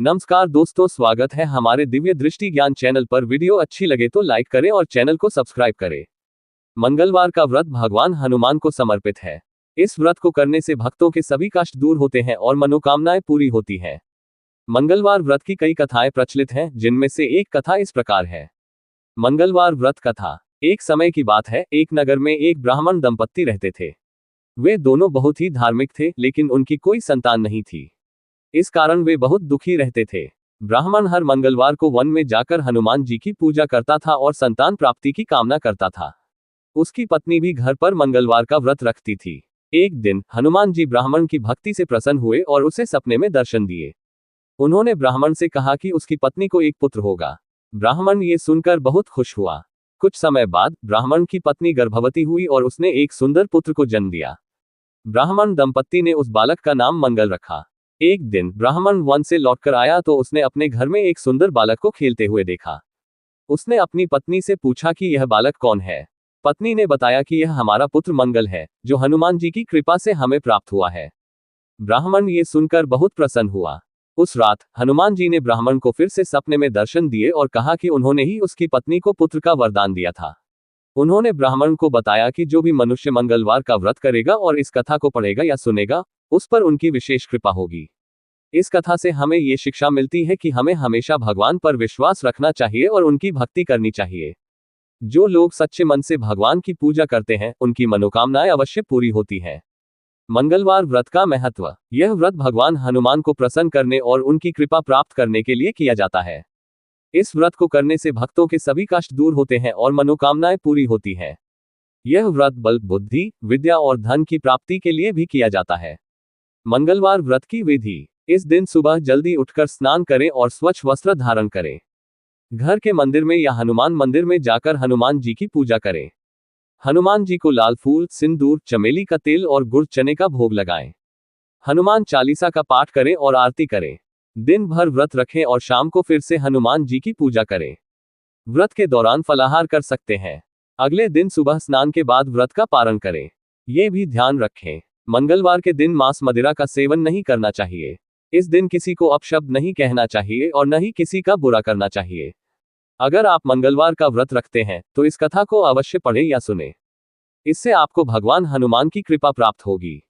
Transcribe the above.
नमस्कार दोस्तों, स्वागत है हमारे दिव्य दृष्टि ज्ञान चैनल पर। वीडियो अच्छी लगे तो लाइक करें और चैनल को सब्सक्राइब करें। मंगलवार का व्रत भगवान हनुमान को समर्पित है। इस व्रत को करने से भक्तों के सभी कष्ट दूर होते हैं और मनोकामनाएं पूरी होती हैं। मंगलवार व्रत की कई कथाएं प्रचलित हैं, जिनमें से एक कथा इस प्रकार है। मंगलवार व्रत कथा। एक समय की बात है, एक नगर में एक ब्राह्मण दंपत्ति रहते थे। वे दोनों बहुत ही धार्मिक थे, लेकिन उनकी कोई संतान नहीं थी। इस कारण वे बहुत दुखी रहते थे। ब्राह्मण हर मंगलवार को वन में जाकर हनुमान जी की पूजा करता था और संतान प्राप्ति की कामना करता था। उसकी पत्नी भी घर पर मंगलवार का व्रत रखती थी। एक दिन हनुमान जी ब्राह्मण की भक्ति से प्रसन्न हुए और उसे सपने में दर्शन दिए। उन्होंने ब्राह्मण से कहा कि उसकी पत्नी को एक पुत्र होगा। ब्राह्मण ये सुनकर बहुत खुश हुआ। कुछ समय बाद ब्राह्मण की पत्नी गर्भवती हुई और उसने एक सुंदर पुत्र को जन्म दिया। ब्राह्मण दंपत्ति ने उस बालक का नाम मंगल रखा। एक दिन ब्राह्मण वन से लौटकर आया तो उसने अपने घर में एक सुंदर बालक को खेलते हुए देखा। उसने अपनी पत्नी से पूछा कि यह बालक कौन है। पत्नी ने बताया कि यह हमारा पुत्र मंगल है, जो हनुमान जी की कृपा से हमें प्राप्त हुआ है। ब्राह्मण ये सुनकर बहुत प्रसन्न हुआ। उस रात हनुमान जी ने ब्राह्मण को फिर से सपने में दर्शन दिए और कहा कि उन्होंने ही उसकी पत्नी को पुत्र का वरदान दिया था। उन्होंने ब्राह्मण को बताया कि जो भी मनुष्य मंगलवार का व्रत करेगा और इस कथा को पढ़ेगा या सुनेगा, उस पर उनकी विशेष कृपा होगी। इस कथा से हमें ये शिक्षा मिलती है कि हमें हमेशा भगवान पर विश्वास रखना चाहिए और उनकी भक्ति करनी चाहिए। जो लोग सच्चे मन से भगवान की पूजा करते हैं, उनकी मनोकामनाएं अवश्य पूरी होती हैं। मंगलवार व्रत का महत्व। यह व्रत भगवान हनुमान को प्रसन्न करने और उनकी कृपा प्राप्त करने के लिए किया जाता है। इस व्रत को करने से भक्तों के सभी कष्ट दूर होते हैं और मनोकामनाएं पूरी होती हैं। यह व्रत बल, बुद्धि, विद्या और धन की प्राप्ति के लिए भी किया जाता है। मंगलवार व्रत की विधि। इस दिन सुबह जल्दी उठकर स्नान करें और स्वच्छ वस्त्र धारण करें। घर के मंदिर में या हनुमान मंदिर में जाकर हनुमान जी की पूजा करें। हनुमान जी को लाल फूल, सिंदूर, चमेली का तेल और गुड़ चने का भोग लगाएं। हनुमान चालीसा का पाठ करें और आरती करें। दिन भर व्रत रखें और शाम को फिर से हनुमान जी की पूजा करें। व्रत के दौरान फलाहार कर सकते हैं। अगले दिन सुबह स्नान के बाद व्रत का पारण करें। ये भी ध्यान रखें, मंगलवार के दिन मांस मदिरा का सेवन नहीं करना चाहिए। इस दिन किसी को अपशब्द नहीं कहना चाहिए और न ही किसी का बुरा करना चाहिए। अगर आप मंगलवार का व्रत रखते हैं तो इस कथा को अवश्य पढ़ें या सुनें। इससे आपको भगवान हनुमान की कृपा प्राप्त होगी।